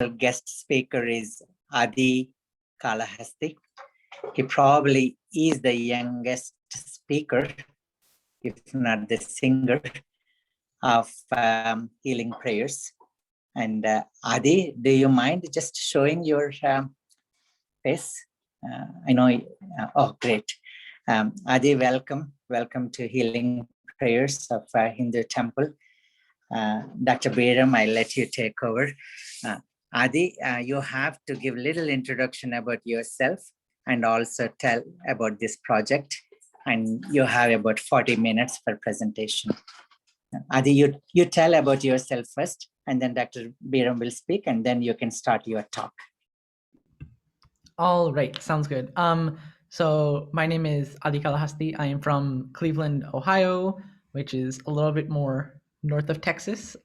guest speaker is Adi Kalahasti. He probably is the youngest speaker, if not the singer, of Healing Prayers. And Adi, do you mind just showing your face? I know, oh, great. Adi, welcome. Welcome to Healing Prayers of Hindu Temple. Dr. Biram, I'll let you take over. Adi, you have to give a little introduction about yourself and also tell about this project. And you have about 40 minutes for presentation. Adi, you tell about yourself first, and then Dr. Biram will speak, and then you can start your talk. All right, sounds good. So my name is Adi Kalahasti. I am from Cleveland, Ohio, which is a little bit more north of Texas.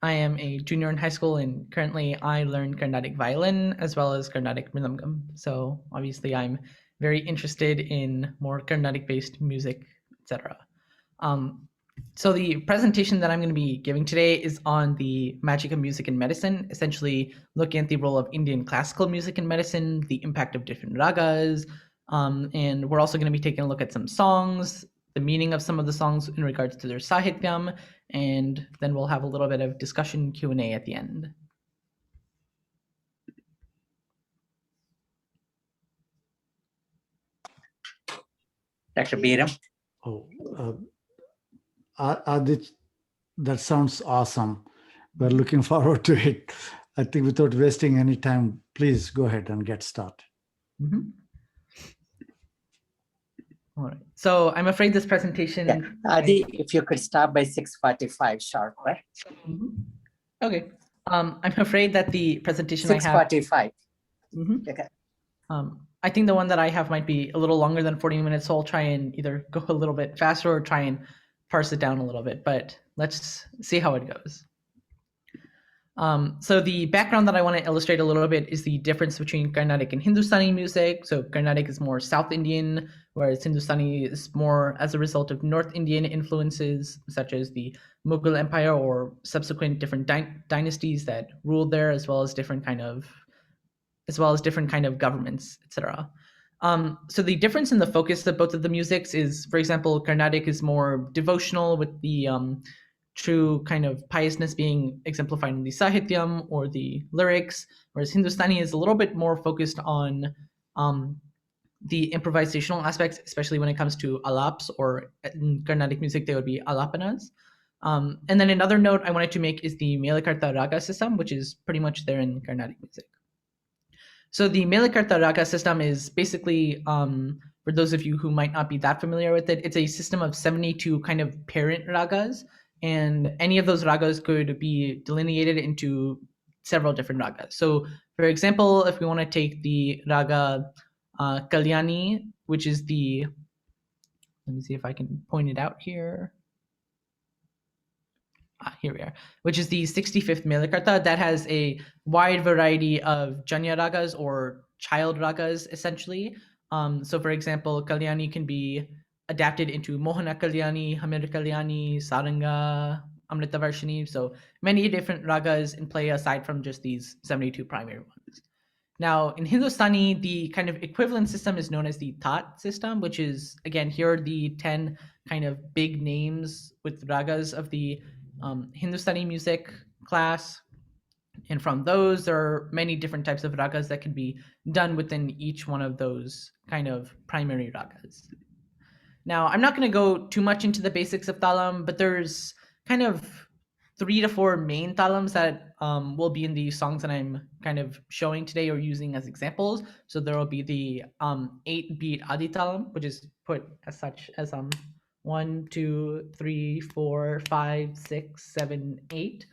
I am a junior in high school, and currently I learn Carnatic violin as well as Carnatic rhythm. So obviously I'm very interested in more Carnatic-based music, etc. So the presentation that I'm going to be giving today is on the magic of music in medicine, essentially looking at the role of Indian classical music in medicine, the impact of different ragas, and we're also going to be taking a look at some songs, the meaning of some of the songs in regards to their sahityam, and then we'll have a little bit of discussion Q&A at the end. Dr. Biram. Adit, that sounds awesome. We're looking forward to it. I think without wasting any time, please go ahead and get started. Mm-hmm. All right. So I'm afraid this presentation... Yeah. Adi, if you could start by 6:45 sharp, right? Mm-hmm. Okay. I'm afraid that the presentation 6:45. Mm-hmm. Okay. I think the one that I have might be a little longer than 40 minutes, so I'll try and either go a little bit faster or try and parse it down a little bit, but let's see how it goes. So the background that I want to illustrate a little bit is the difference between Carnatic and Hindustani music. So Carnatic is more South Indian, whereas Hindustani is more as a result of North Indian influences, such as the Mughal Empire or subsequent different dynasties that ruled there, as well as different kind of governments, etc. So the difference in the focus of both of the musics is, for example, Carnatic is more devotional with the true kind of piousness being exemplified in the sahityam or the lyrics, whereas Hindustani is a little bit more focused on the improvisational aspects, especially when it comes to alaps, or in Carnatic music, they would be alapanas. And then another note I wanted to make is the Melakartha Raga system, which is pretty much there in Carnatic music. So the Melakartha Raga system is basically, for those of you who might not be that familiar with it, it's a system of 72 kind of parent ragas, and any of those ragas could be delineated into several different ragas. So for example, if we want to take the raga Kalyani, which is the, let me see if I can point it out here. Here we are, which is the 65th Melakartha, that has a wide variety of Junyan ragas or child ragas, essentially. So for example, Kalyani can be adapted into Mohana Kalyani, Hamir Kalyani, Saranga, Amritavarshini. So many different ragas in play aside from just these 72 primary ones. Now, in Hindustani, the kind of equivalent system is known as the Tat system, which is, again, here are the 10 kind of big names with ragas of the Hindustani music class. And from those, there are many different types of ragas that can be done within each one of those kind of primary ragas. Now, I'm not going to go too much into the basics of talam, but there's kind of 3 to 4 main talams that will be in the songs that I'm kind of showing today or using as examples. So there will be the 8-beat Adi talam, which is put as such as 1, 2, 3, 4, 5, 6, 7, 8.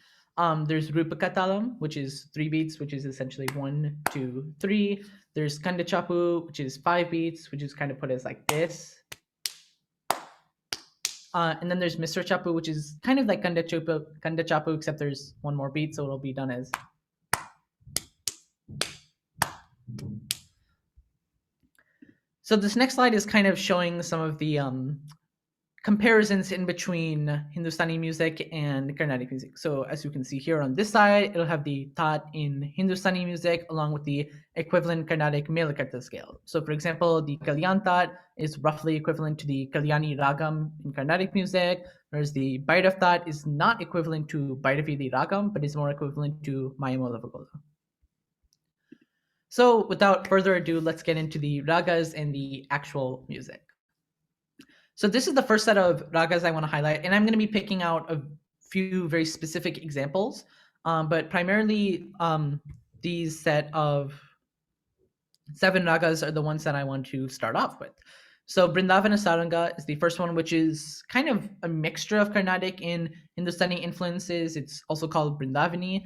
There's Rupaka talam, which is 3 beats, which is essentially 1, 2, 3. There's Kanda chapu, which is 5 beats, which is kind of put as like this. And then there's Mr. Chapu, which is kind of like Kanda chapu, except there's 1 more beat, so it'll be done as. So this next slide is kind of showing some of the comparisons in between Hindustani music and Carnatic music. So as you can see here on this side, it'll have the tat in Hindustani music along with the equivalent Carnatic Melakartha scale. So for example, the Kalyan tat is roughly equivalent to the Kalyani Ragam in Carnatic music, whereas the Bhairav tat is not equivalent to Bhairavi the Ragam, but is more equivalent to Mayamala Vagola. So without further ado, let's get into the ragas and the actual music. So this is the first set of ragas I want to highlight, and I'm going to be picking out a few very specific examples, but primarily these set of 7 ragas are the ones that I want to start off with. So Brindavanasaranga is the first one, which is kind of a mixture of Carnatic and Hindustani influences. It's also called Brindavani.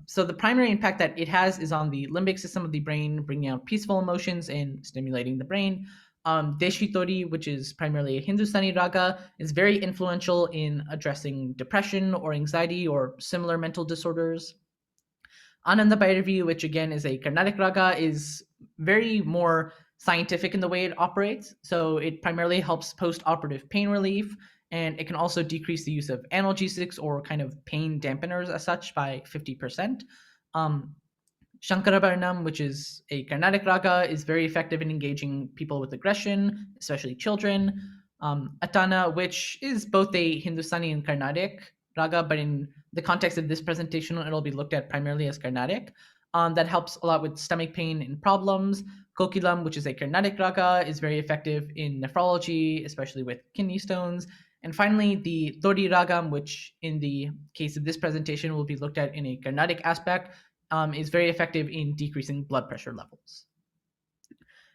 So the primary impact that it has is on the limbic system of the brain, bringing out peaceful emotions and stimulating the brain. Deshi Tori, which is primarily a Hindustani raga, is very influential in addressing depression or anxiety or similar mental disorders. Ananda Bhairavi, which again is a Carnatic raga, is very more scientific in the way it operates. So it primarily helps post-operative pain relief, and it can also decrease the use of analgesics or kind of pain dampeners as such by 50%. Shankarabharanam, which is a Carnatic raga, is very effective in engaging people with aggression, especially children. Atana, which is both a Hindustani and Carnatic raga, but in the context of this presentation, it'll be looked at primarily as Carnatic. That helps a lot with stomach pain and problems. Kokilam, which is a Carnatic raga, is very effective in nephrology, especially with kidney stones. And finally, the Todi ragam, which in the case of this presentation will be looked at in a Carnatic aspect, is very effective in decreasing blood pressure levels.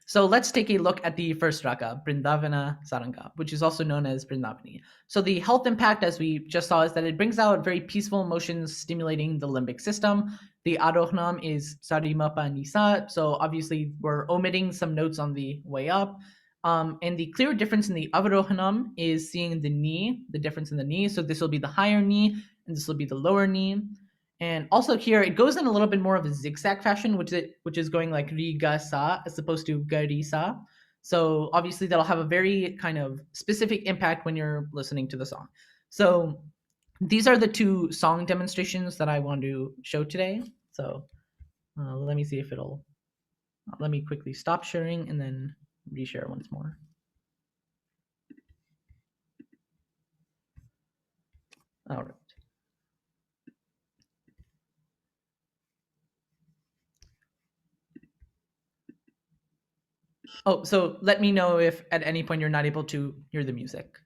So let's take a look at the first raga, Brindavanasaranga, which is also known as Brindavani. So the health impact, as we just saw, is that it brings out very peaceful emotions, stimulating the limbic system. The arohanam is sarimapa nisa, so obviously we're omitting some notes on the way up. And the clear difference in the avarohanam is seeing the knee, the difference in the knee. So this will be the higher knee, and this will be the lower knee. And also here, it goes in a little bit more of a zigzag fashion, which is going like riga sa as opposed to gari sa. So obviously that'll have a very kind of specific impact when you're listening to the song. So these are the 2 song demonstrations that I want to show today. So let me see if it'll, let me quickly stop sharing and then reshare once more. All right. Oh, so let me know if at any point you're not able to hear the music.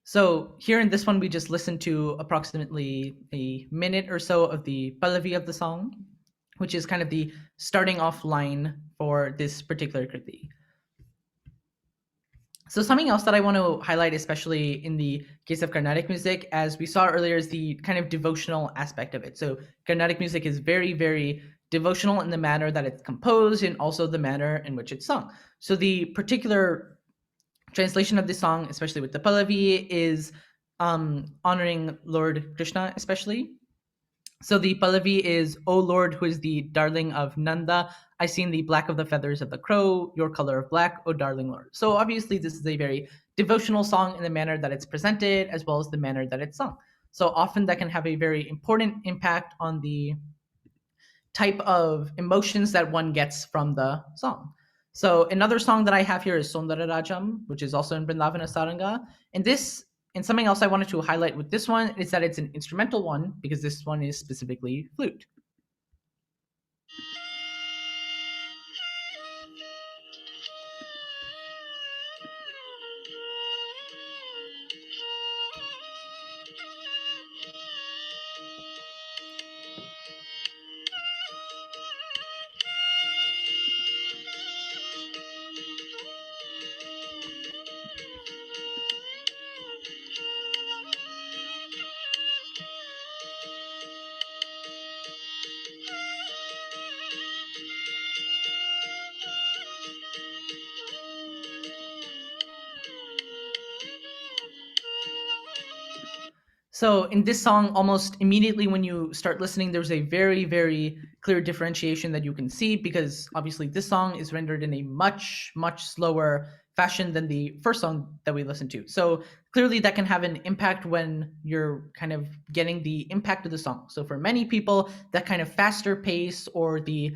So here in this one, we just listened to approximately a minute or so of the pallavi of the song, which is kind of the starting off line for this particular kriti. So something else that I want to highlight, especially in the case of Carnatic music, as we saw earlier, is the kind of devotional aspect of it. So Carnatic music is very, very devotional in the manner that it's composed and also the manner in which it's sung. So the particular translation of this song, especially with the pallavi, is honoring Lord Krishna especially. So the pallavi is, "O Lord, who is the darling of Nanda, I seen the black of the feathers of the crow, your color of black, O darling Lord." So obviously this is a very devotional song in the manner that it's presented as well as the manner that it's sung. So often that can have a very important impact on the type of emotions that one gets from the song. So another song that I have here is Sondara Rajam, which is also in Brindavanasaranga. And something else I wanted to highlight with this one is that it's an instrumental one because this one is specifically flute. So in this song, almost immediately when you start listening, there's a very, very clear differentiation that you can see, because obviously this song is rendered in a much, much slower fashion than the first song that we listened to. So clearly that can have an impact when you're kind of getting the impact of the song. So for many people, that kind of faster pace or the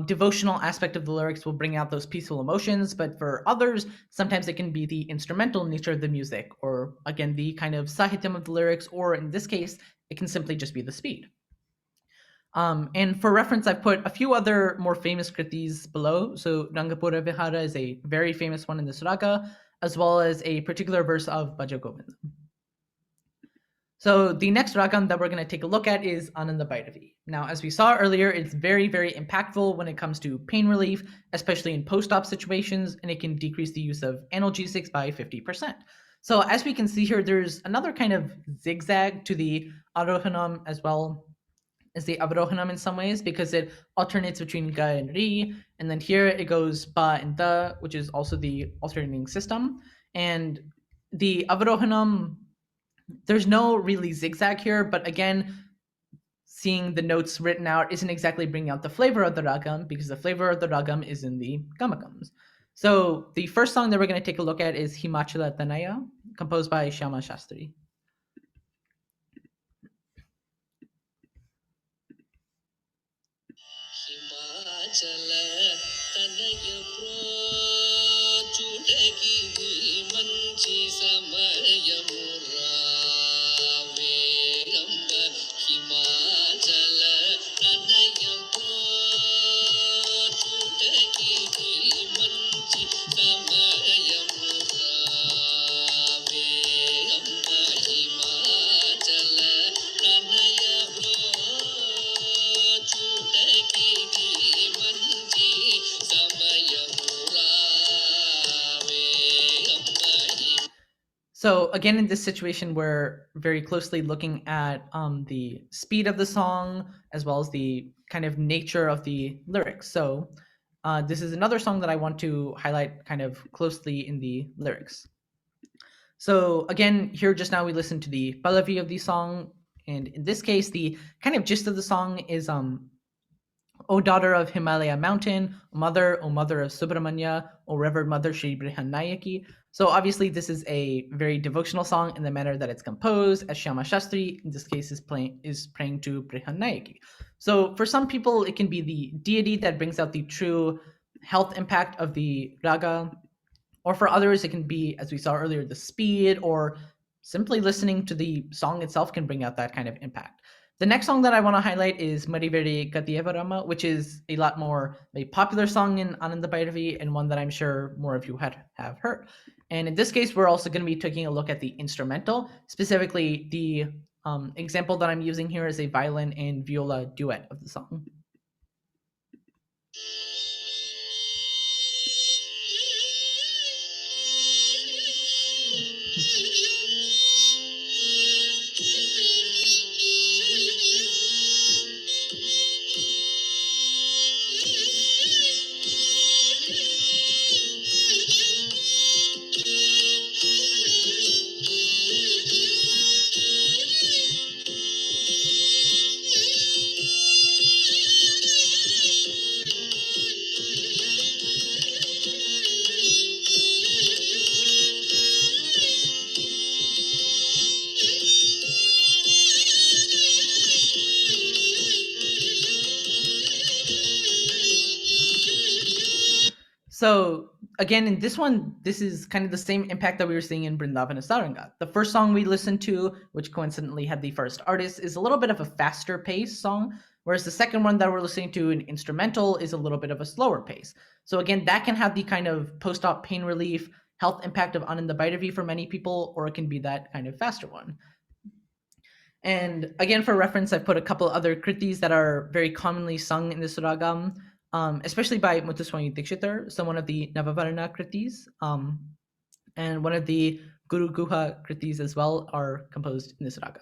devotional aspect of the lyrics will bring out those peaceful emotions, but for others, sometimes it can be the instrumental nature of the music, or again, the kind of sahityam of the lyrics, or in this case, it can simply just be the speed. And for reference, I've put a few other more famous kritis below. So Rangapura Vihara is a very famous one in this raga, as well as a particular verse of Bhaja Govinda. So the next ragam that we're going to take a look at is Ananda Bhairavi. Now, as we saw earlier, it's very, very impactful when it comes to pain relief, especially in post-op situations, and it can decrease the use of analgesics by 50%. So as we can see here, there's another kind of zigzag to the Arohanam as well as the Avarohanam in some ways, because it alternates between Ga and Ri, and then here it goes Ba and Da, which is also the alternating system. And the Avarohanam, there's no really zigzag here, but again, seeing the notes written out isn't exactly bringing out the flavor of the ragam, because the flavor of the ragam is in the gamakams. So the first song that we're going to take a look at is Himachala Tanaya, composed by Shyama Shastri. So again, in this situation, we're very closely looking at the speed of the song, as well as the kind of nature of the lyrics. So this is another song that I want to highlight kind of closely in the lyrics. So again, here just now we listened to the Pallavi of the song, and in this case, the kind of gist of the song is O daughter of Himalaya mountain, O mother of Subramanya, O revered mother Shri Brihanayaki. So obviously this is a very devotional song in the manner that it's composed, as Shyama Shastri in this case is praying to Brihanayaki. So for some people, it can be the deity that brings out the true health impact of the raga, or for others, it can be, as we saw earlier, the speed, or simply listening to the song itself can bring out that kind of impact. The next song that I want to highlight is Mariveri Katievarama, which is a lot more a popular song in Ananda Bhairavi, and one that I'm sure more of you have heard. And in this case, we're also going to be taking a look at the instrumental. Specifically, the example that I'm using here is a violin and viola duet of the song. So again, in this one, this is kind of the same impact that we were seeing in Brindavanasaranga. The first song we listened to, which coincidentally had the first artist, is a little bit of a faster pace song, whereas the second one that we're listening to, an instrumental, is a little bit of a slower pace. So again, that can have the kind of post-op pain relief, health impact of Ananda Bhairavi for many people, or it can be that kind of faster one. And again, for reference, I've put a couple other kritis that are very commonly sung in this ragam, especially by Muthuswami Dikshitar, so one of the Navavarna kritis, and one of the Guru Guha kritis as well are composed in this raga.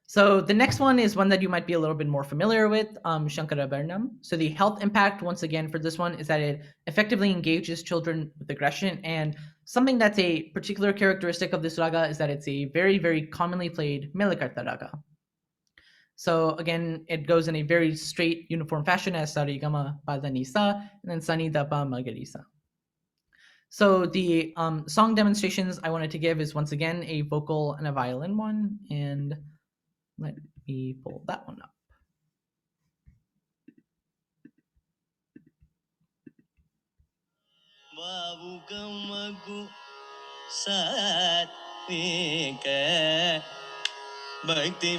So the next one is one that you might be a little bit more familiar with, Shankarabharanam. So the health impact, once again, for this one is that it effectively engages children with aggression. And something that's a particular characteristic of this raga is that it's a very, very commonly played Melakartha raga. So again, it goes in a very straight, uniform fashion as Sarigama Padanisa and then Sani Dapa Magarisa. So the song demonstrations I wanted to give is once again a vocal and a violin one. And let me pull that one up. Bhakti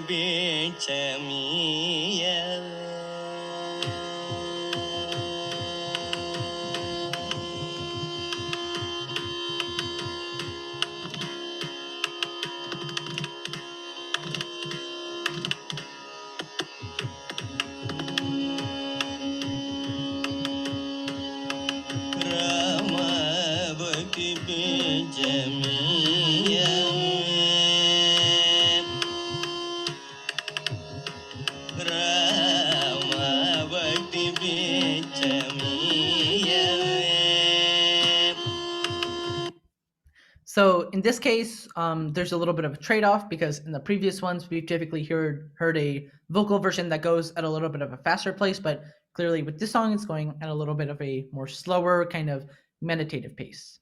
So in this case, there's a little bit of a trade-off because in the previous ones, we've typically heard a vocal version that goes at a little bit of a faster pace, but clearly with this song, it's going at a little bit of a more slower kind of meditative pace.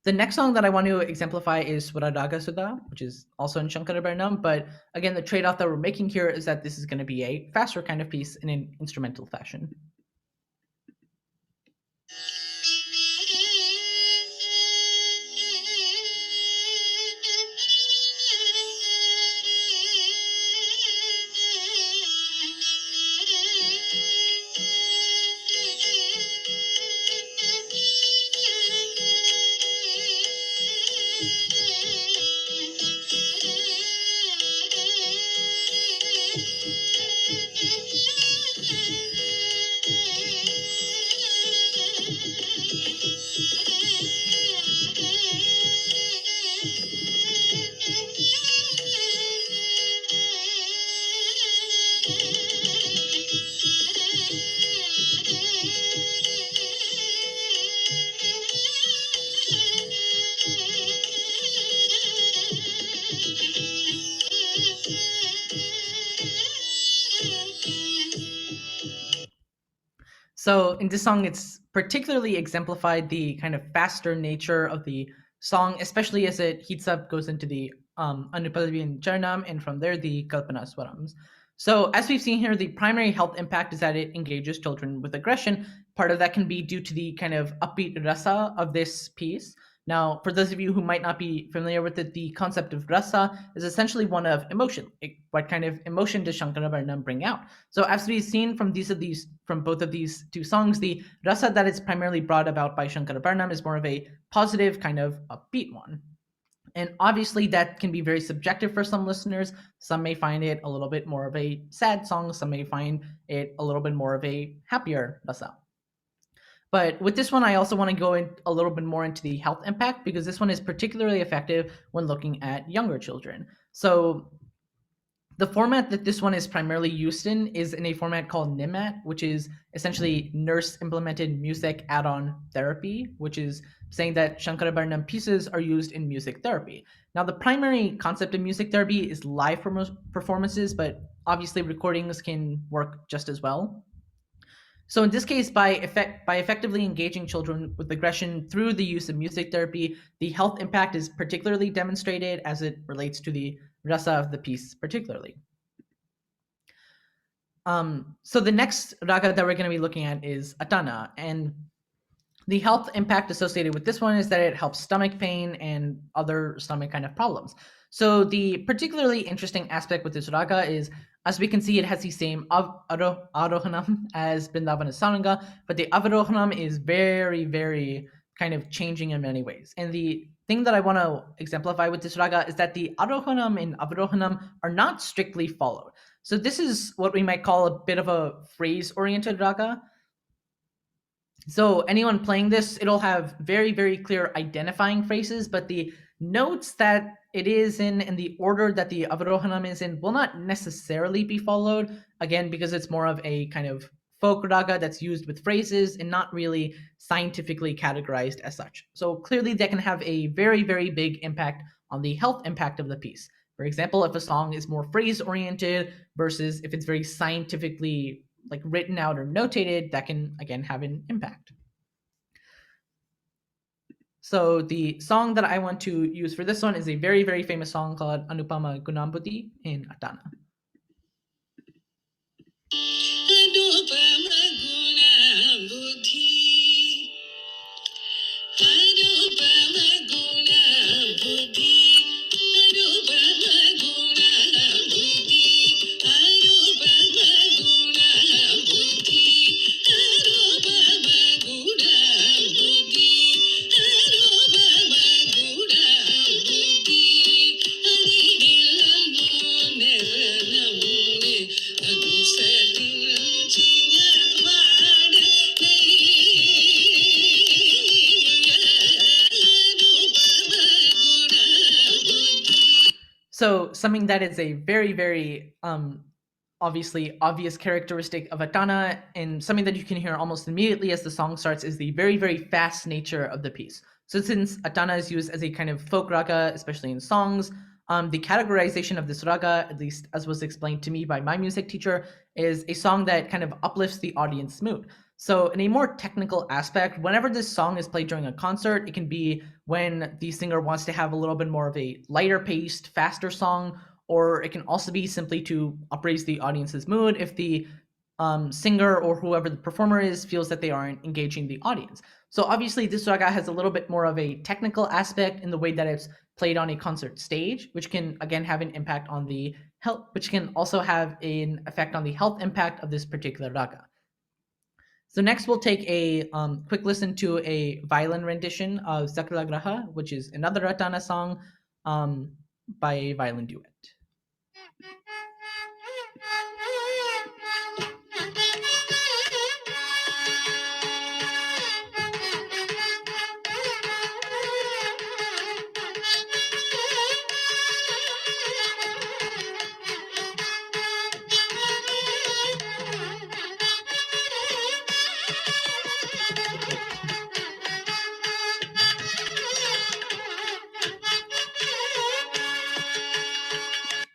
The next song that I want to exemplify is Swaradaga Sudha, which is also in Shankarabharanam, but again, the trade-off that we're making here is that this is going to be a faster kind of piece in an instrumental fashion. So in this song, it's particularly exemplified the kind of faster nature of the song, especially as it heats up, goes into the Anupallavi and Charanam, and from there the Kalpana Swarams. So as we've seen here, the primary health impact is that it engages children with aggression. Part of that can be due to the kind of upbeat rasa of this piece. Now, for those of you who might not be familiar with it, the concept of rasa is essentially one of emotion. What kind of emotion does Shankarabharanam bring out? So as we've seen from both of these two songs, the rasa that is primarily brought about by Shankarabharanam is more of a positive kind of upbeat one. And obviously that can be very subjective for some listeners. Some may find it a little bit more of a sad song. Some may find it a little bit more of a happier rasa. But with this one, I also want to go in a little bit more into the health impact because this one is particularly effective when looking at younger children. So the format that this one is primarily used in is in a format called NIMAT, which is essentially nurse implemented music add-on therapy, which is saying that Shankarabharanam pieces are used in music therapy. Now, the primary concept of music therapy is live performances, but obviously recordings can work just as well. So in this case, by effectively engaging children with aggression through the use of music therapy, the health impact is particularly demonstrated as it relates to the rasa of the piece particularly. So the next raga that we're going to be looking at is Atana, and the health impact associated with this one is that it helps stomach pain and other stomach kind of problems. So the particularly interesting aspect with this raga is, as we can see, it has the same arohanam as Brindavanasaranga, but the avarohanam is very, very kind of changing in many ways. And the thing that I want to exemplify with this raga is that the arohanam and avarohanam are not strictly followed. So this is what we might call a bit of a phrase-oriented raga. So anyone playing this, it'll have very, very clear identifying phrases, but the notes that it is in and the order that the Avarohanam is in will not necessarily be followed, again, because it's more of a kind of folk raga that's used with phrases and not really scientifically categorized as such. So clearly that can have a very, very big impact on the health impact of the piece. For example, if a song is more phrase oriented versus if it's very scientifically like written out or notated, that can again have an impact. So the song that I want to use for this one is a very, very famous song called Anupama Gunambudi in Atana. So something that is a very, very obviously obvious characteristic of Atana, and something that you can hear almost immediately as the song starts, is the very, very fast nature of the piece. So since Atana is used as a kind of folk raga, especially in songs, the categorization of this raga, at least as was explained to me by my music teacher, is a song that kind of uplifts the audience mood. So in a more technical aspect, whenever this song is played during a concert, it can be when the singer wants to have a little bit more of a lighter paced, faster song, or it can also be simply to upraise the audience's mood if the singer or whoever the performer is feels that they aren't engaging the audience. So obviously this raga has a little bit more of a technical aspect in the way that it's played on a concert stage, which can again have an impact on the health, which can also have an effect on the health impact of this particular raga. So next we'll take a quick listen to a violin rendition of Sakralagraha, which is another Atana song by a violin duet.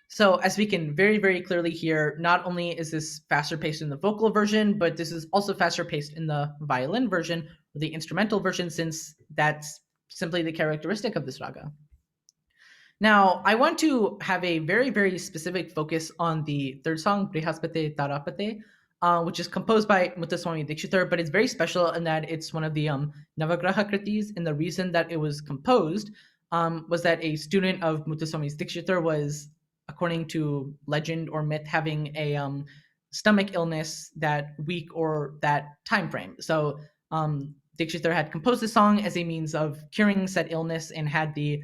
So as we can very, very clearly hear, not only is this faster paced in the vocal version, but this is also faster paced in the violin version, or the instrumental version, since that's simply the characteristic of this raga. Now, I want to have a very, very specific focus on the third song, Brihaspate Tarapate, which is composed by Muthuswami Dikshitar, but it's very special in that it's one of the Navagraha Kritis, and the reason that it was composed was that a student of Muthuswami Dikshitar was, according to legend or myth, having a stomach illness that week or that time frame. So Dikshitar had composed the song as a means of curing said illness and had the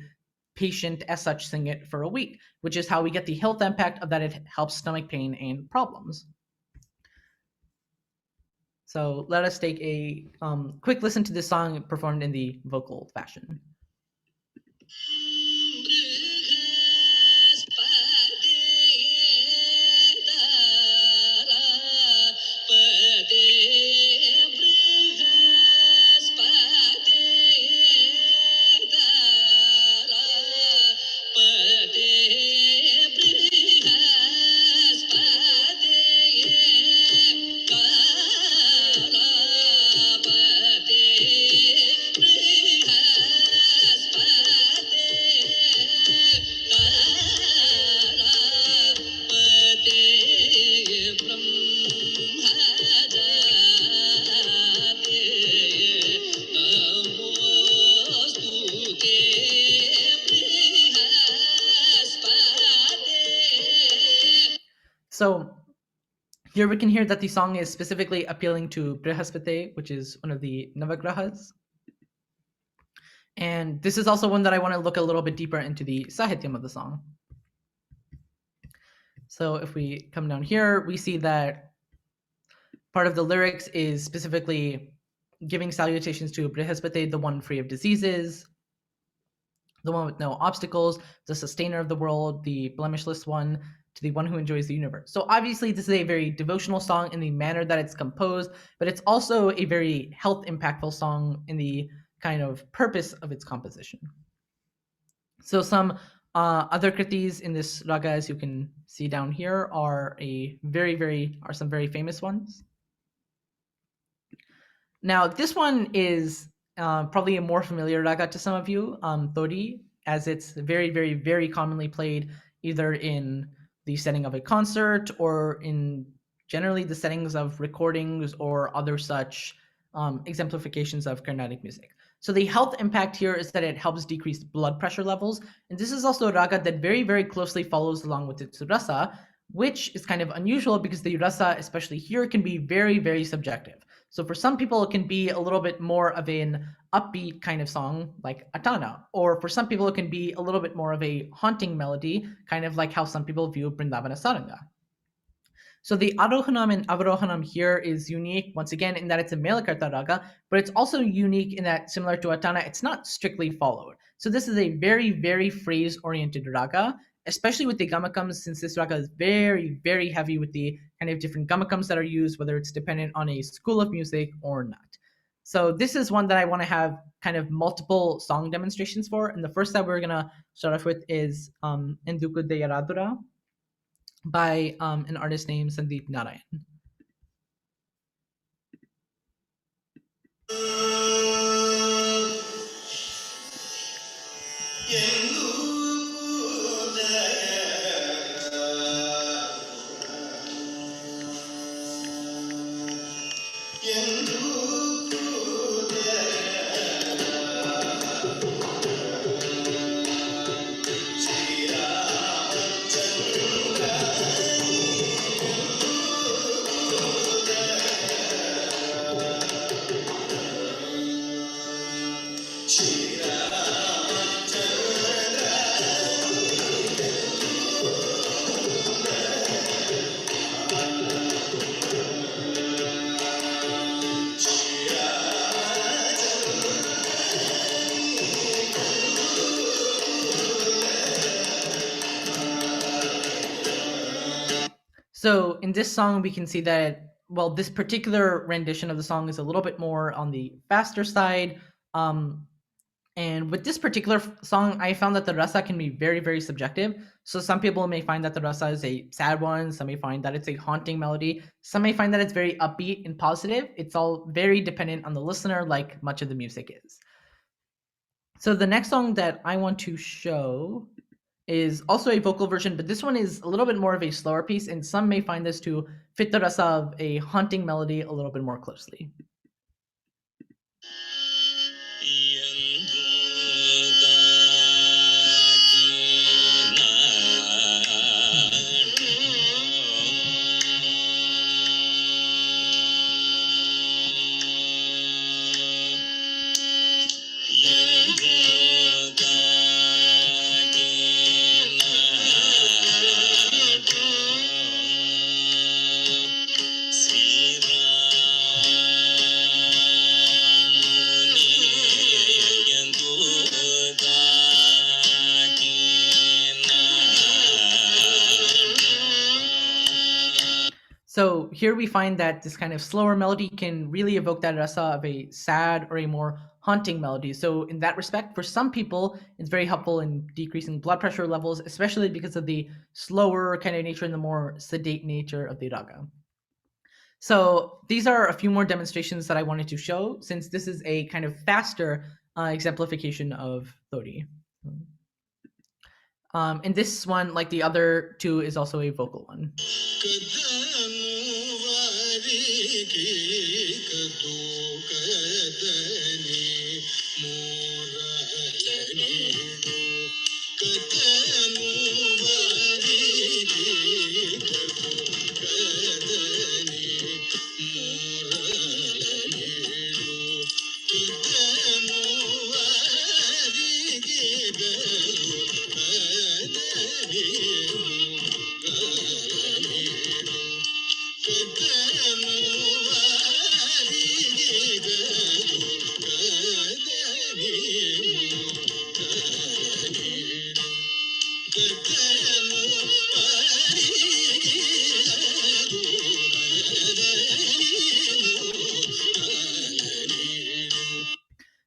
patient as such sing it for a week, which is how we get the health impact of that. It helps stomach pain and problems. So let us take a quick listen to this song performed in the vocal fashion. So here we can hear that the song is specifically appealing to Brihaspate, which is one of the Navagrahas. And this is also one that I want to look a little bit deeper into the Sahityam of the song. So if we come down here, we see that part of the lyrics is specifically giving salutations to Brihaspate, the one free of diseases. the one with no obstacles, the sustainer of the world, the blemishless one, to the one who enjoys the universe. So obviously this is a very devotional song in the manner that it's composed, but it's also a very health impactful song in the kind of purpose of its composition. So some other kritis in this raga, as you can see down here, are some very famous ones. Now this one is probably a more familiar raga to some of you, Todi, as it's very commonly played either in the setting of a concert or in generally the settings of recordings or other such exemplifications of Carnatic music. So the health impact here is that it helps decrease blood pressure levels. And this is also a raga that very closely follows along with its rasa, which is kind of unusual because the rasa, especially here, can be very subjective. So for some people, it can be a little bit more of an upbeat kind of song like Atana, or for some people, it can be a little bit more of a haunting melody, kind of like how some people view Brindavanasaranga. So the Arohanam and Avarohanam here is unique, once again, in that it's a Melakartha raga, but it's also unique in that, similar to Atana, it's not strictly followed. So this is a very phrase-oriented raga, especially with the gamakams, since this raga is very heavy with the kind of different gamakams that are used, whether it's dependent on a school of music or not. So this is one that I want to have kind of multiple song demonstrations for. And the first that we're going to start off with is Enduku de Yaradura by an artist named Sandeep Narayan. So in this song, we can see that, well, this particular rendition of the song is a little bit more on the faster side. And with this particular song, I found that the rasa can be very subjective. So some people may find that the rasa is a sad one. Some may find that it's a haunting melody. Some may find that it's very upbeat and positive. It's all very dependent on the listener, like much of the music is. So the next song that I want to show is also a vocal version, but this one is a little bit more of a slower piece, and some may find this to fit the rasa of a haunting melody a little bit more closely. So here we find that this kind of slower melody can really evoke that rasa of a sad or a more haunting melody. So in that respect, for some people, it's very helpful in decreasing blood pressure levels, especially because of the slower kind of nature and the more sedate nature of the raga. So these are a few more demonstrations that I wanted to show, since this is a kind of faster exemplification of Thodi. And this one, like the other two, is also a vocal one.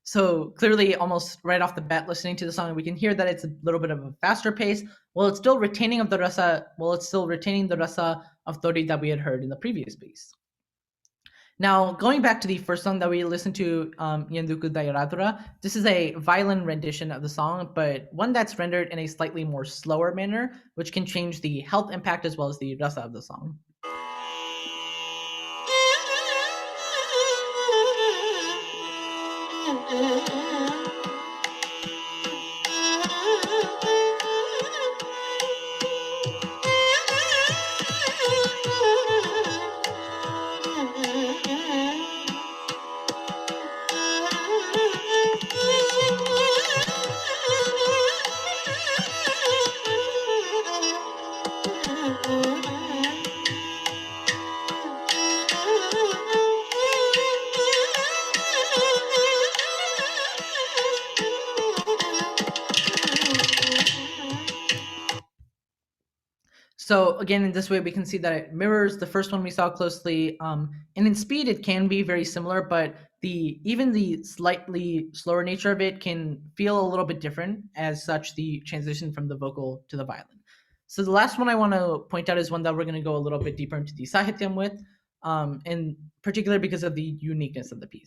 So clearly, almost right off the bat, listening to the song, we can hear that it's a little bit of a faster pace. While it's still retaining the rasa of Tori that we had heard in the previous piece. Now, going back to the first song that we listened to, Yanduku Dairadura, this is a violin rendition of the song, but one that's rendered in a slightly more slower manner, which can change the health impact as well as the rasa of the song. So again, in this way, we can see that it mirrors the first one we saw closely. And in speed, it can be very similar, but even the slightly slower nature of it can feel a little bit different. As such, the transition from the vocal to the violin. So the last one I want to point out is one that we're going to go a little bit deeper into the sahityam with, in particular because of the uniqueness of the piece.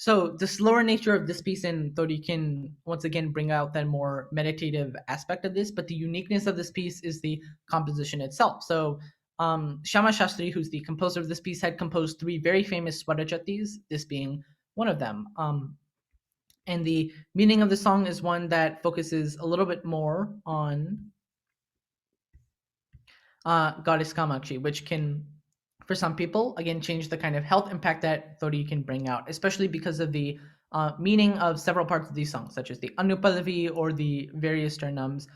So the slower nature of this piece in Tori can once again bring out that more meditative aspect of this, but the uniqueness of this piece is the composition itself. So Shyama Shastri, who's the composer of this piece, had composed 3 very famous Swarajatis, this being one of them. And the meaning of the song is one that focuses a little bit more on Goddess Kamakshi, which can, for some people, again, change the kind of health impact that Tori can bring out, especially because of the meaning of several parts of these songs, such as the Anupallavi or the various sternums,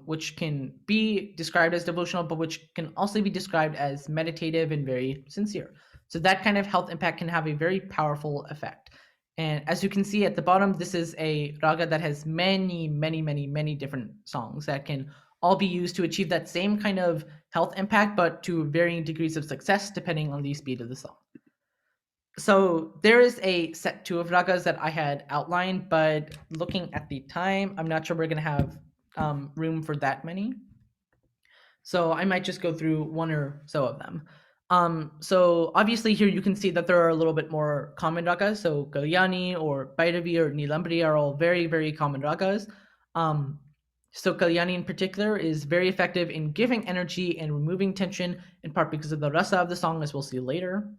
which can be described as devotional, but which can also be described as meditative and very sincere. So that kind of health impact can have a very powerful effect. And as you can see at the bottom, this is a raga that has many, many, many, many different songs that can all be used to achieve that same kind of health impact, but to varying degrees of success depending on the speed of the song. So there is a set 2 of ragas that I had outlined, but looking at the time, I'm not sure we're going to have room for that many. So I might just go through one or so of them. So obviously here you can see that there are a little bit more common ragas. So Kalyani or Bhairavi or Nilambari are all very, very common ragas. So Kalyani in particular is very effective in giving energy and removing tension, in part because of the rasa of the song, as we'll see later.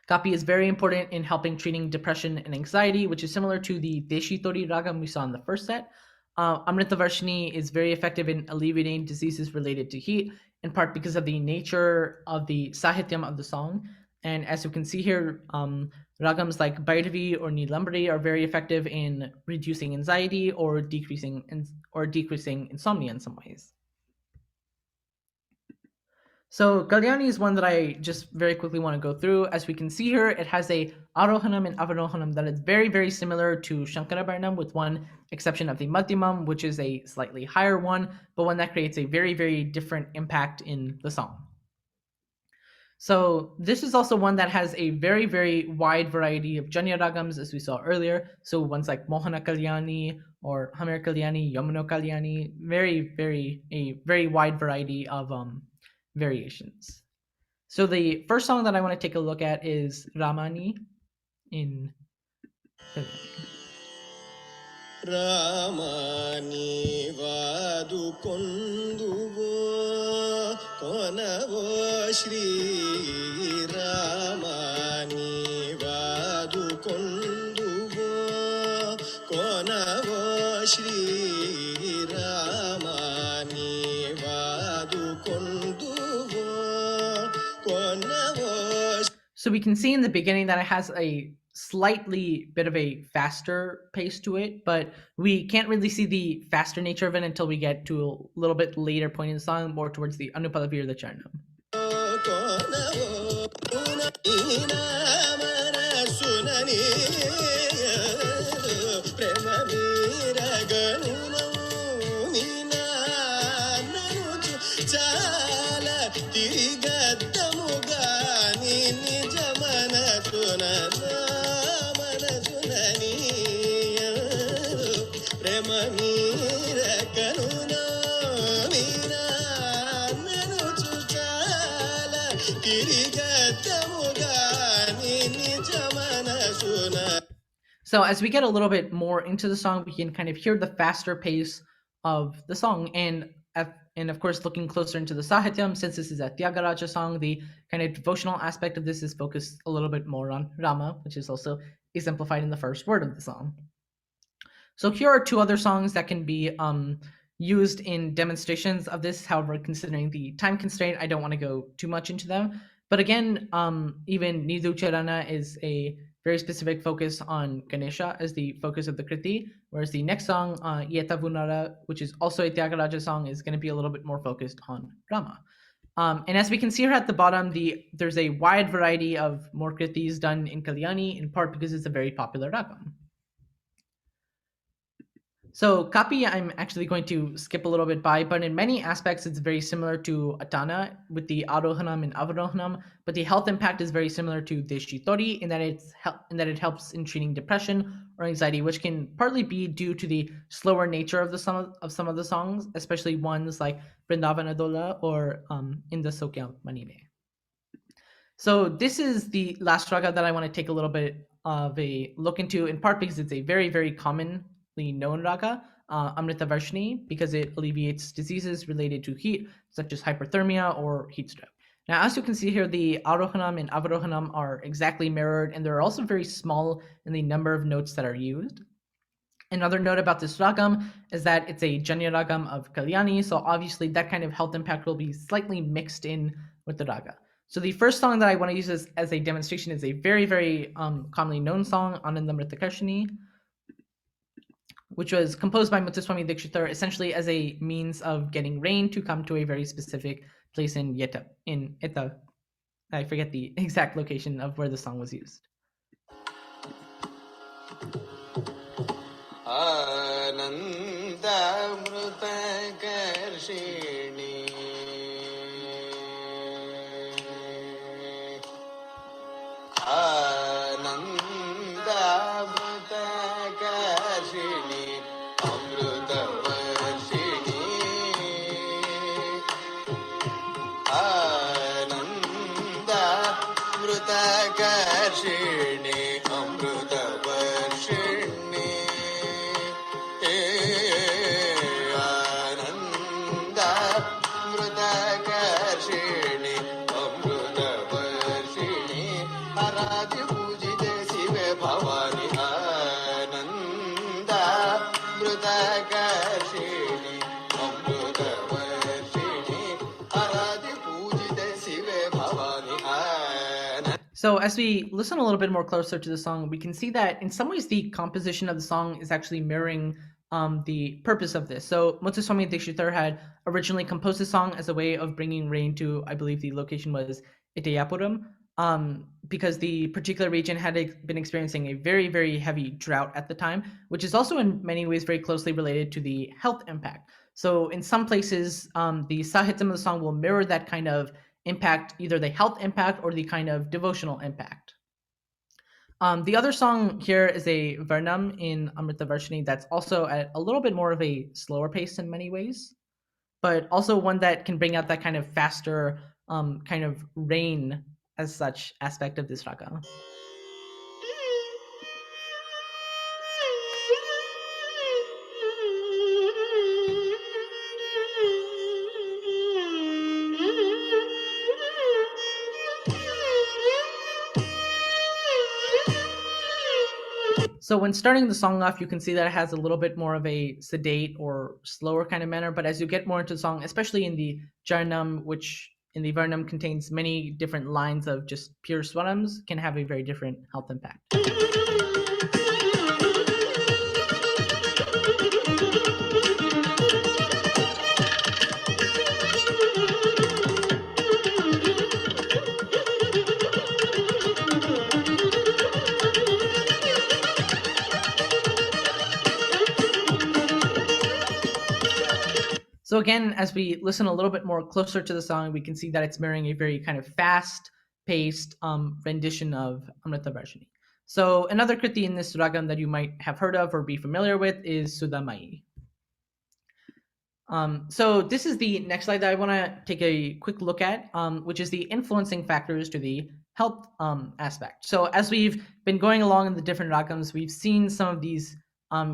Kapi is very important in helping treating depression and anxiety, which is similar to the Deshi Tori ragam we saw in the first set. Amritavarshini is very effective in alleviating diseases related to heat, in part because of the nature of the sahityam of the song. And as you can see here, ragams like Bhairavi or Nilambari are very effective in reducing anxiety or decreasing insomnia in some ways. So Kalyani is one that I just very quickly want to go through. As we can see here, it has a Arohanam and Avarohanam that is very, very similar to Shankarabaranam, with one exception of the Madhyamam, which is a slightly higher one, but one that creates a very, very different impact in the song. So this is also one that has a very, very wide variety of Janya ragams, as we saw earlier. So ones like Mohana Kalyani or Hamir Kalyani, Yamuna Kalyani, a very wide variety of variations. So the first song that I want to take a look at is Ramani in Ramani vadu konduvo konavo Shri Ramani vadu konduvo konavo Shri Ramani So we can see in the beginning that it has a slightly bit of a faster pace to it, but we can't really see the faster nature of it until we get to a little bit later point in the song, more towards the Anupalavi or the Charnam. So as we get a little bit more into the song, we can kind of hear the faster pace of the song. And of course, looking closer into the Sahityam, since this is a Tyagaraja song, the kind of devotional aspect of this is focused a little bit more on Rama, which is also exemplified in the first word of the song. So here are two other songs that can be used in demonstrations of this. However, considering the time constraint, I don't want to go too much into them. But again, even Nidu Charana is a very specific focus on Ganesha as the focus of the Kriti, whereas the next song, Yeta Vunara, which is also a Tyagaraja song, is going to be a little bit more focused on Rama. And as we can see here at the bottom, there's a wide variety of more Kritis done in Kalyani, in part because it's a very popular ragam. So Kapi, I'm actually going to skip a little bit by, but in many aspects, it's very similar to Atana with the Arohanam and Avarohanam, but the health impact is very similar to Deshitori in that it helps in treating depression or anxiety, which can partly be due to the slower nature of some of the songs, especially ones like Brindavanadola or Inda Sokyam Manime. So this is the last raga that I want to take a little bit of a look into, in part because it's a very, very commonly known raga, Amrita Varshini, because it alleviates diseases related to heat, such as hyperthermia or heat stroke. Now, as you can see here, the Arohanam and Avarohanam are exactly mirrored, and they're also very small in the number of notes that are used. Another note about this ragam is that it's a Janya ragam of Kalyani, so obviously that kind of health impact will be slightly mixed in with the raga. So the first song that I want to use as a demonstration is a very, very commonly known song, Anandamrita Karshini, which was composed by Muthuswami Dikshitar essentially as a means of getting rain to come to a very specific place in Etta. I forget the exact location of where the song was used. Anandamrita Karshini Anandamrita Karshini Amrita Varshini Anandamrita Karshini Amrita Varshini Anandamrita Karshini Amrita Varshini Aradi Pujite Sive Bhavani Anandamrita Karshini Amrita Varshini Aradi Pujite Sive Bhavani So as we listen a little bit more closer to the song, we can see that in some ways the composition of the song is actually mirroring the purpose of this. So Muthuswami Dikshitar had originally composed the song as a way of bringing rain to, I believe the location was Itayapuram, because the particular region had been experiencing a very, very heavy drought at the time, which is also in many ways very closely related to the health impact. So in some places, the sahityam of the song will mirror that kind of impact, either the health impact or the kind of devotional impact. The other song here is a Varnam in Amrita Varshini that's also at a little bit more of a slower pace in many ways, but also one that can bring out that kind of faster kind of rain as such aspect of this raga. So when starting the song off, you can see that it has a little bit more of a sedate or slower kind of manner, but as you get more into the song, especially in the Jarnam, which in the Varnam contains many different lines of just pure swarams can have a very different health impact. So again, as we listen a little bit more closer to the song, we can see that it's mirroring a very kind of fast-paced rendition of Amrita Varshini. So another kriti in this ragam that you might have heard of or be familiar with is Sudamai. So this is the next slide that I want to take a quick look at, which is the influencing factors to the health aspect. So as we've been going along in the different ragams, we've seen some of these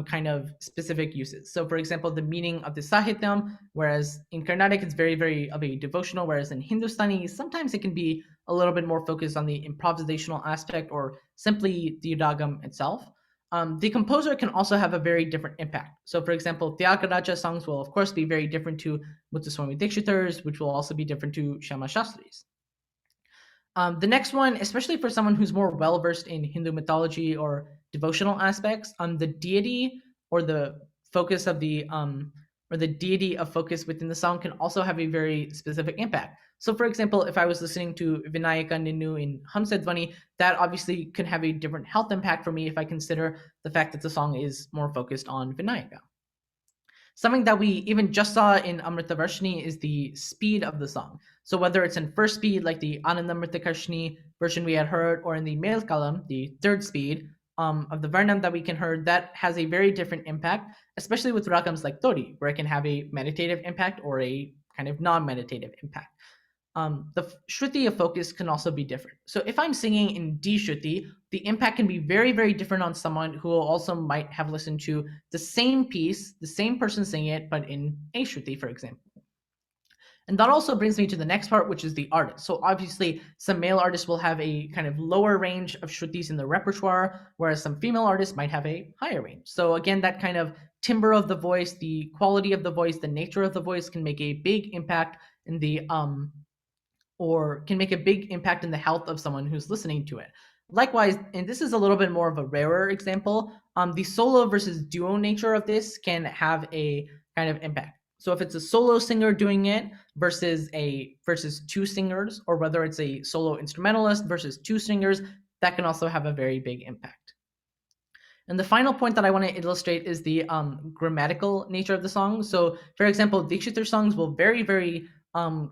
kind of specific uses. So for example, the meaning of the sahityam, whereas in Carnatic it's very, very of a devotional, whereas in Hindustani, sometimes it can be a little bit more focused on the improvisational aspect or simply the ragam itself. The composer can also have a very different impact. So for example, Tyagaraja songs will of course be very different to Muthuswami Dikshitars, which will also be different to Shyama Shastri's. The next one, especially for someone who's more well-versed in Hindu mythology or devotional aspects, the deity or the focus of the or the deity of focus within the song can also have a very specific impact. So for example, if I was listening to Vinayaka Ninnu in Hamsadvani, that obviously can have a different health impact for me if I consider the fact that the song is more focused on Vinayaka. Something that we even just saw in Amrita Varshini is the speed of the song. So whether it's in first speed, like the Anandamrita Karshini version we had heard, or in the Mel Kalam, the third speed of the Varnam that we can hear, that has a very different impact, especially with ragams like Todi, where it can have a meditative impact or a kind of non-meditative impact. The Shruti of focus can also be different. So if I'm singing in D Shruti, the impact can be very, very different on someone who also might have listened to the same piece, the same person singing it, but in A Shruti, for example. And that also brings me to the next part, which is the artist. So obviously, some male artists will have a kind of lower range of Shrutis in their repertoire, whereas some female artists might have a higher range. So again, that kind of timbre of the voice, the quality of the voice, the nature of the voice can make a big impact in the or can make a big impact in the health of someone who's listening to it. Likewise, and this is a little bit more of a rarer example, the solo versus duo nature of this can have a kind of impact. So if it's a solo singer doing it versus two singers, or whether it's a solo instrumentalist versus two singers, that can also have a very big impact. And the final point that I want to illustrate is the grammatical nature of the song. So for example, Dikshitar songs will very, very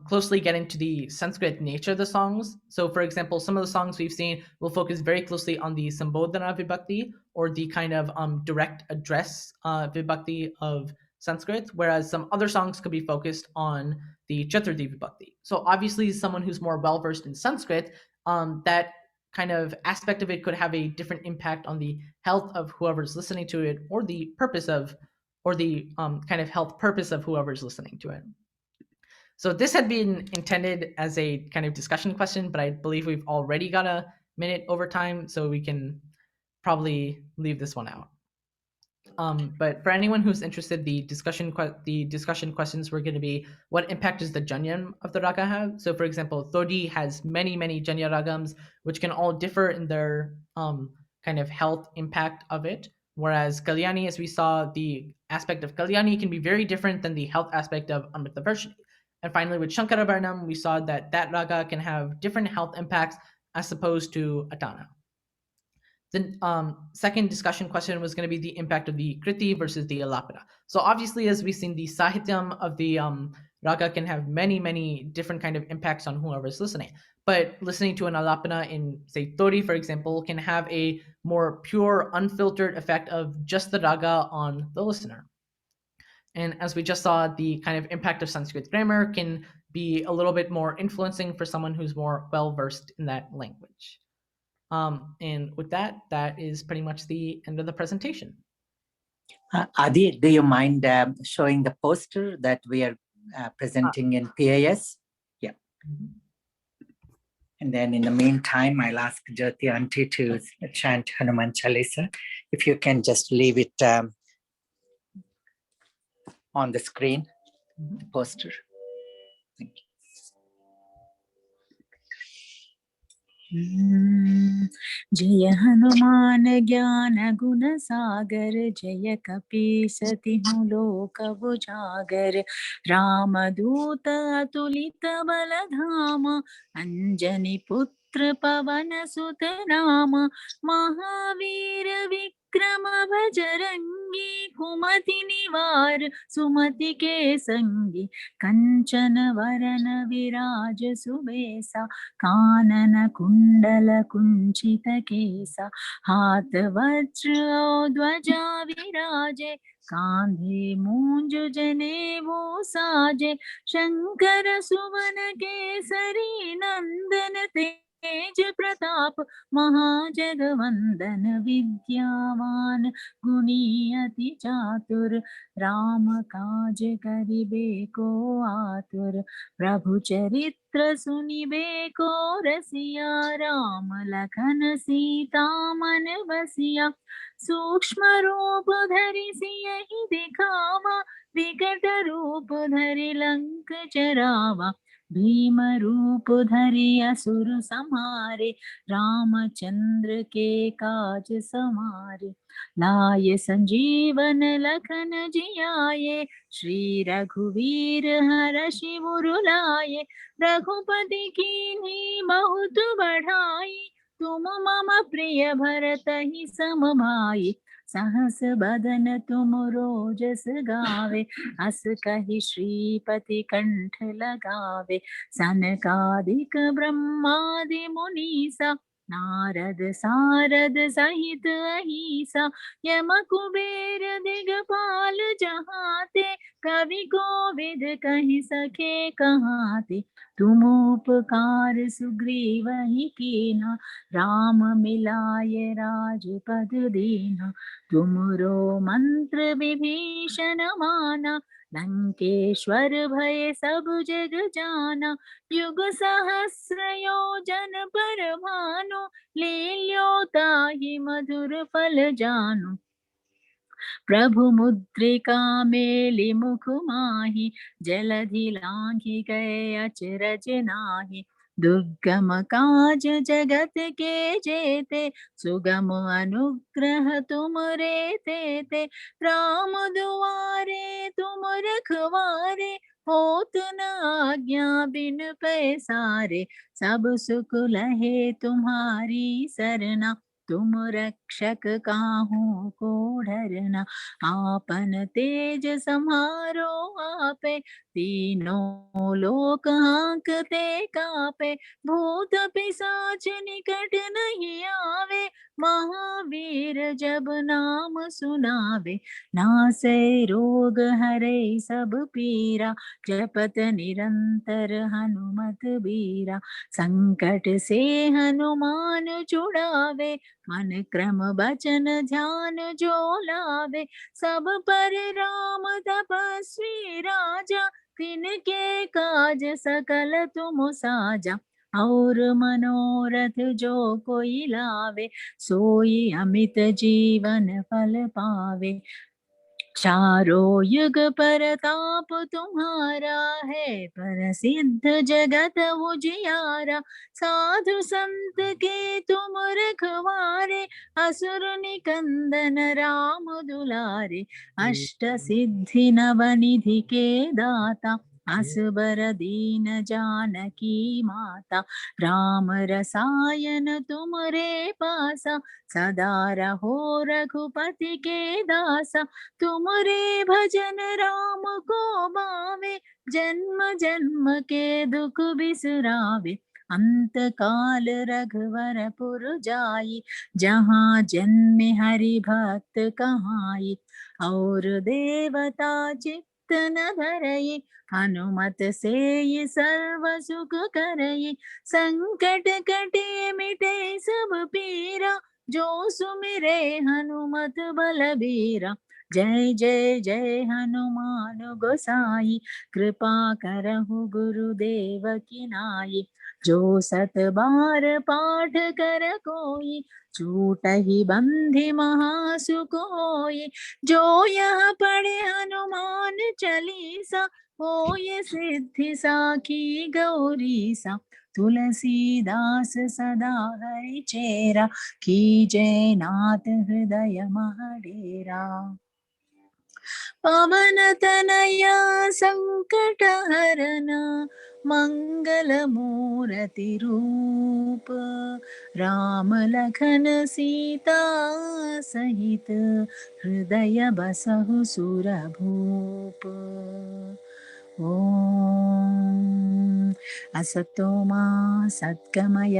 closely get into the Sanskrit nature of the songs. So for example, some of the songs we've seen will focus very closely on the Sambodhana Vibhakti, or the kind of direct address Vibhakti of Sanskrit, whereas some other songs could be focused on the Chaturthi Vibhakti. So obviously someone who's more well-versed in Sanskrit, that kind of aspect of it could have a different impact on the health of whoever's listening to it, or the purpose of, or the kind of health purpose of whoever's listening to it. So this had been intended as a kind of discussion question, but I believe we've already got a minute over time, so we can probably leave this one out. But for anyone who's interested, the discussion questions were going to be, what impact does the Junyan of the raga have? So for example, Todi has many, many Janya ragams, which can all differ in their kind of health impact of it. Whereas Kalyani, as we saw, the aspect of Kalyani can be very different than the health aspect of Amrita Varshini. And finally, with Shankaravarnam, we saw that that raga can have different health impacts as opposed to Atana. The second discussion question was going to be the impact of the Kriti versus the Alapana. So obviously, as we've seen, the Sahityam of the raga can have many, many different kind of impacts on whoever's listening. But listening to an Alapana in, say, Todi, for example, can have a more pure, unfiltered effect of just the raga on the listener. And as we just saw, the kind of impact of Sanskrit grammar can be a little bit more influencing for someone who's more well-versed in that language. And with that, that is pretty much the end of the presentation. Adi, do you mind showing the poster that we are presenting in PAS? Yeah. And then in the meantime, I'll ask Jyoti Auntie to chant Hanuman Chalisa. If you can just leave it on the screen, the poster. Thank you. जय हनुमान ज्ञान गुण सागर, जय कपीस तिहु लोक उजागर। राम दूत अतुलित बल धाम, अंजनी पुत्र पवन सुत नाम। महावीर विक्रम बजरंगी, कुमति निवार सुमति के संगी। कंचन वरन विराज सुबेसा, कानन कुंडल कुंचित केसा। हाथ वज्र और ध्वजा विराजे, कांधे मूंज जनेऊ साजे। शंकर सुवन केसरी नंदन, तेज प्रताप महाजगवंदन। विद्यावान गुणी अति चातुर, राम काज करिबे को आतुर। प्रभु चरित्र सुनिबे को रसिया, राम लखन सीता मन बसिया। सूक्ष्म रूप धरि सियहि दिखावा, विकट रूप धरि लंक जरावा। भीम रूप धरि असुर संहारे, रामचंद्र के काज समारे। लाए संजीवन लखन जियाए, श्री रघुवीर हरषि उर लाए। रघुपति कीन्ही बहुत बढ़ाई, तुम मम प्रिय भरतहि सम भाई। सहस बदन तुम रोजस गावे, अस कहि श्रीपति कंठ लगावे। सनकादिक ब्रह्मादि मुनीसा, नारद सारद सहित अहिसा। यम कुबेर दिगपाल जहाते, कवि कोविद कहि सके कहाते। तुम उपकार सुग्रीवहि कीन्हा, राम मिलाए राजपद दीन्हा। तुमरो मंत्र विभीषण माना, लंकेश्वर भय सब जग जाना। युग सहस्र योजन पर भानु, लील्यो ताहि मधुर फल जानु। प्रभु मुद्रिका मेलि मुख माहि, जलधि लांघि गए अचरज नाहि। दुर्गम काज जगत के जेते, सुगम अनुग्रह तुम रे तेते। राम दुआरे तुम रखवारे, होत न आज्ञा बिन पैसारे। सब सुख लहे तुम्हारी सरना, तुम रक्षक काहू को डरना। आपन तेज समारो आपे, तीनों लोक हांकते कापे। भूत पिशाच निकट नहीं आवे, महावीर जब नाम सुनावे। नासै रोग हरै सब पीरा, जपत निरंतर हनुमत बीरा। संकट से हनुमान छुड़ावे, मन क्रम बचन ध्यान जो लावे। सब पर राम तपस्वी राजा, तिनके काज सकल तुम साजा। और मनोरथ जो कोई लावे, सोई अमित जीवन फल पावे। चारों युग परताप तुम्हारा है, प्रसिद्ध जगत उजियारा। साधु संत के तुम रखवारे, असुर निकंदन राम दुलारे। अष्ट सिद्धि नवनिधि के दाता, असबर दीन जानकी माता। राम रसायन तुमरे पासा, सदा रहो रघुपति के दासा। तुमरे भजन राम को पावे, जन्म जन्म के दुख बिसरावे। अंत काल रघुवर पुर जाई, जहाँ जन्मे हरि भक्त कहाई। और देवता चित्त न धरई, हनुमत से ये सर्व सुख करई। संकट कटे मिटे सब पीरा, जो सुमिरे हनुमत बलबीरा। जय जय जय हनुमान गोसाई, कृपा करहु गुरुदेव की नाई। जो सत बार पाठ कर कोई, छूटहि बंधि महासुख होई। जो यह पढ़े हनुमान चालीसा, होय सिद्धि साखी गौरीसा। तुलसीदास सदा हरि चेरा कीजय नाथ हृदय महडेरा पवन तनया संकट हरन मंगल मूर्ति रूप राम लखन सीता सहित हृदय बसहु सुर भूप ॐ असतो मा सद्गमय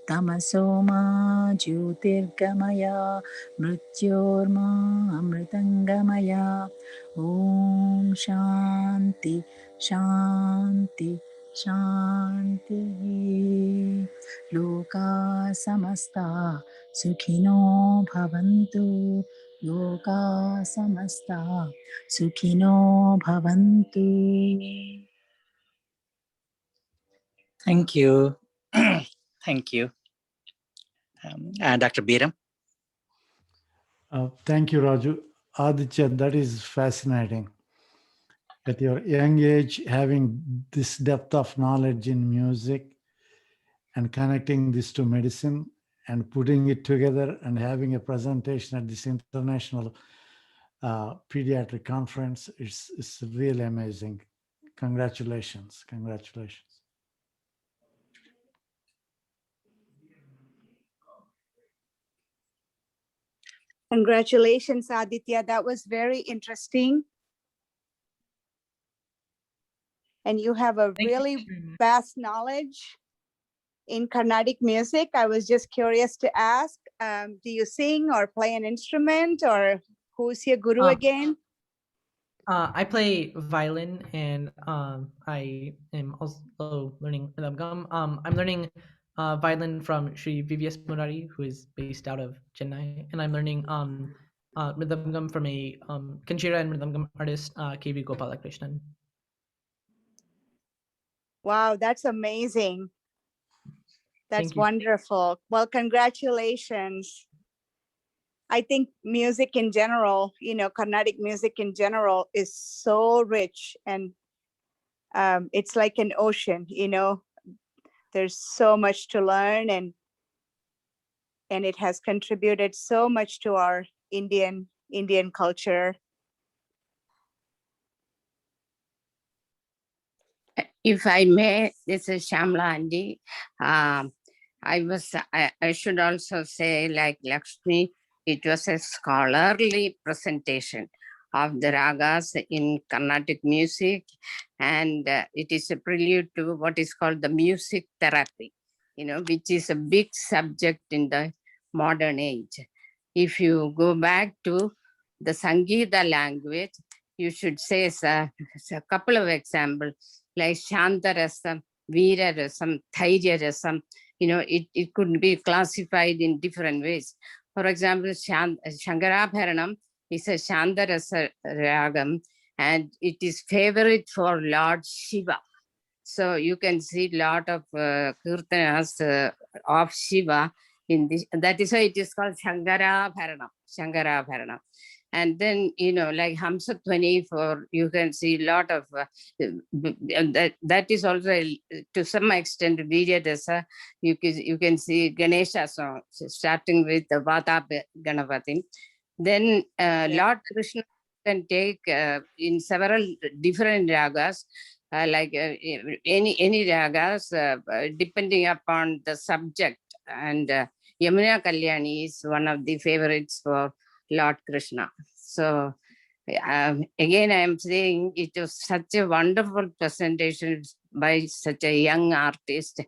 तमसो मा ज्योतिर्गमय मृत्योर्मा अमृतङ्गमय ॐ शान्ति शान्ति शान्तिः लोका समस्ता सुखिनो भवन्तु लोका समस्ता सुखिनो भवन्तु. Thank you. Thank you. Dr. Biram. Thank you, Raju. Aditya, that is fascinating. At your young age, having this depth of knowledge in music and connecting this to medicine and putting it together and having a presentation at this international pediatric conference, it's really amazing. Congratulations. Congratulations. Congratulations, Aditya. That was very interesting. And you have a Thank you really very much. vast knowledge in Carnatic music. I was just curious to ask, do you sing or play an instrument, or who's your guru again? I play violin, and I am also learning Mridangam. I'm learning violin from Sri VVS Murari, who is based out of Chennai, and I'm learning Mridangam from a Kanchira and Mridangam artist, KV Gopalakrishnan. Wow, that's amazing. That's Thank you. wonderful. Well, congratulations. I think music in general, Carnatic music in general is so rich, and it's like an ocean, there's so much to learn, and it has contributed so much to our Indian culture. If I may, this is Shamla Andy. I should also say, like Lakshmi, it was a scholarly presentation of the ragas in Carnatic music, and it is a prelude to what is called the music therapy, which is a big subject in the modern age. If you go back to the Sangeeta language, you should say a couple of examples, like Shantarasam, Veerarasam, Dhairya-rasam. It could be classified in different ways. For example, Shankarabharanam is a Shantarasa ragam, and it is favorite for Lord Shiva. So you can see a lot of kirtanas of Shiva in this. That is why it is called Shankarabharanam. And then, like Hamsa 24, you can see a lot of, that is also to some extent Vidyadasa. You can see Ganesha song, starting with the Vata Ganapati. Then Lord Krishna can take in several different ragas, like any ragas, depending upon the subject. And Yamuna Kalyani is one of the favorites for Lord Krishna. So again, I am saying it was such a wonderful presentation by such a young artist.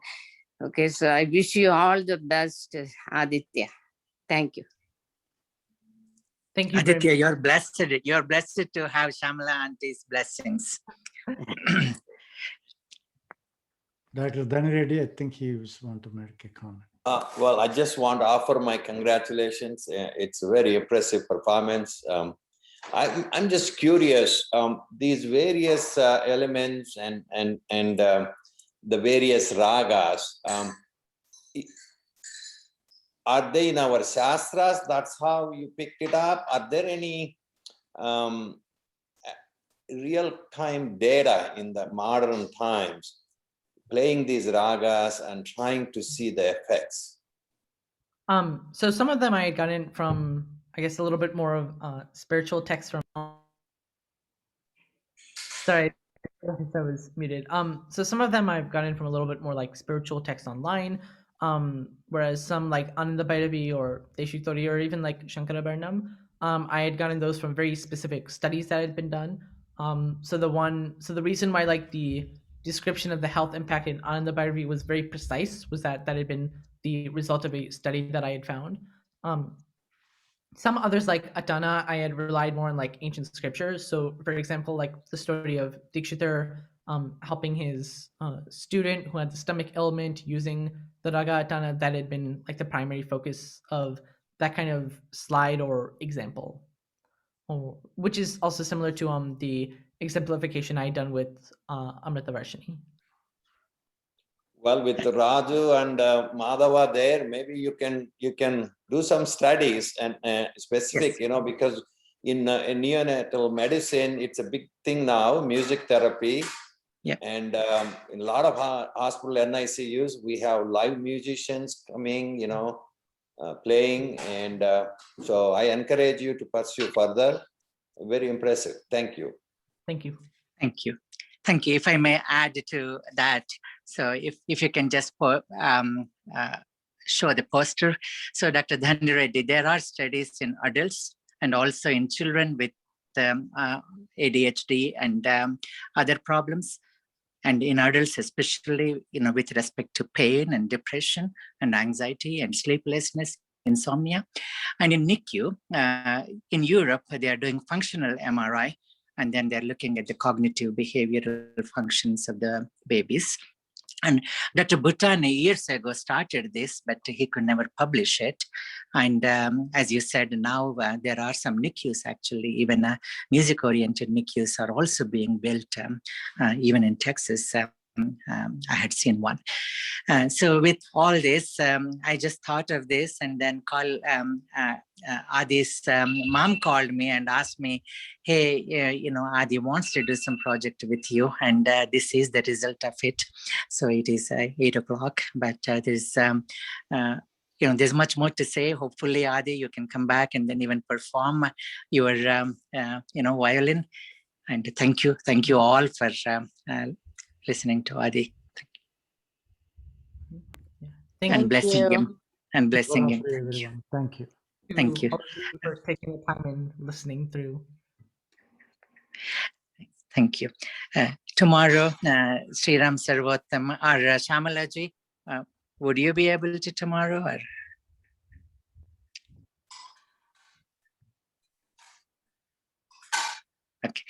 Okay, so I wish you all the best, Aditya. Thank you. Thank you Aditya, very much. you're blessed. You're blessed to have Shamla Auntie's blessings. Dr. Dhani Reddy, I think he was want to make a comment. Well, I just want to offer my congratulations. It's a very impressive performance. I'm just curious, these various elements and the various ragas, are they in our shastras? That's how you picked it up? Are there any real-time data in the modern times playing these ragas and trying to see the effects? So some of them I had gotten from, I guess, a little bit more of spiritual text from. Sorry, I was muted. So some of them I've gotten from a little bit more like spiritual text online. Whereas some like Ananda Bhairavi or Deshitori or even like Shankarabharanam, I had gotten those from very specific studies that had been done. So the reason why like the description of the health impact in Ananda Bhairavi was very precise was that had been the result of a study that I had found. Some others like Atana, I had relied more on like ancient scriptures. So for example, like the story of Dikshitar helping his student who had the stomach ailment using the Raga Atana, that had been like the primary focus of that kind of slide or example, which is also similar to the exemplification I had done with Amrita Varshini. Well, with Raju and Madhava there, maybe you can do some studies and specific, Yes. you know, because in neonatal medicine, it's a big thing now, music therapy. Yeah. And in a lot of hospital NICUs, we have live musicians coming, you know, playing. And so I encourage you to pursue further. Very impressive. Thank you. Thank you. Thank you. Thank you. If I may add to that, so if you can just show the poster. So Dr. Dhani Reddy, there are studies in adults and also in children with ADHD and other problems. And in adults, especially, you know, with respect to pain and depression and anxiety and sleeplessness, insomnia. And in NICU, in Europe, they are doing functional MRI, and then they're looking at the cognitive behavioral functions of the babies. And Dr. Bhutani years ago started this, but he could never publish it. And as you said, now there are some NICUs actually, even music-oriented NICUs are also being built, even in Texas. I had seen one. So with all this, I just thought of this and then Adi's mom called me and asked me, hey, you know, Adi wants to do some project with you, and this is the result of it. So it is 8 o'clock, but there's, you know, there's much more to say. Hopefully, Adi, you can come back and then even perform your, you know, violin. And thank you all for listening to Adi. And blessing him. And blessing him. Thank you. Thank you. Thank you. For taking the time and listening through. Thank you. Tomorrow, Sriram Sarvottam or Shamalaji, would you be able to tomorrow? Or? Okay,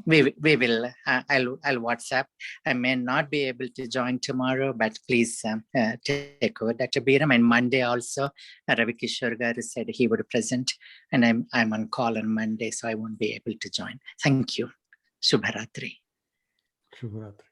we will. I'll WhatsApp. I may not be able to join tomorrow, but please take over, Dr. Biram. And Monday also, Ravi Kishore Garu said he would present, and I'm on call on Monday, so I won't be able to join. Thank you. Shubharatri. Shubharatri.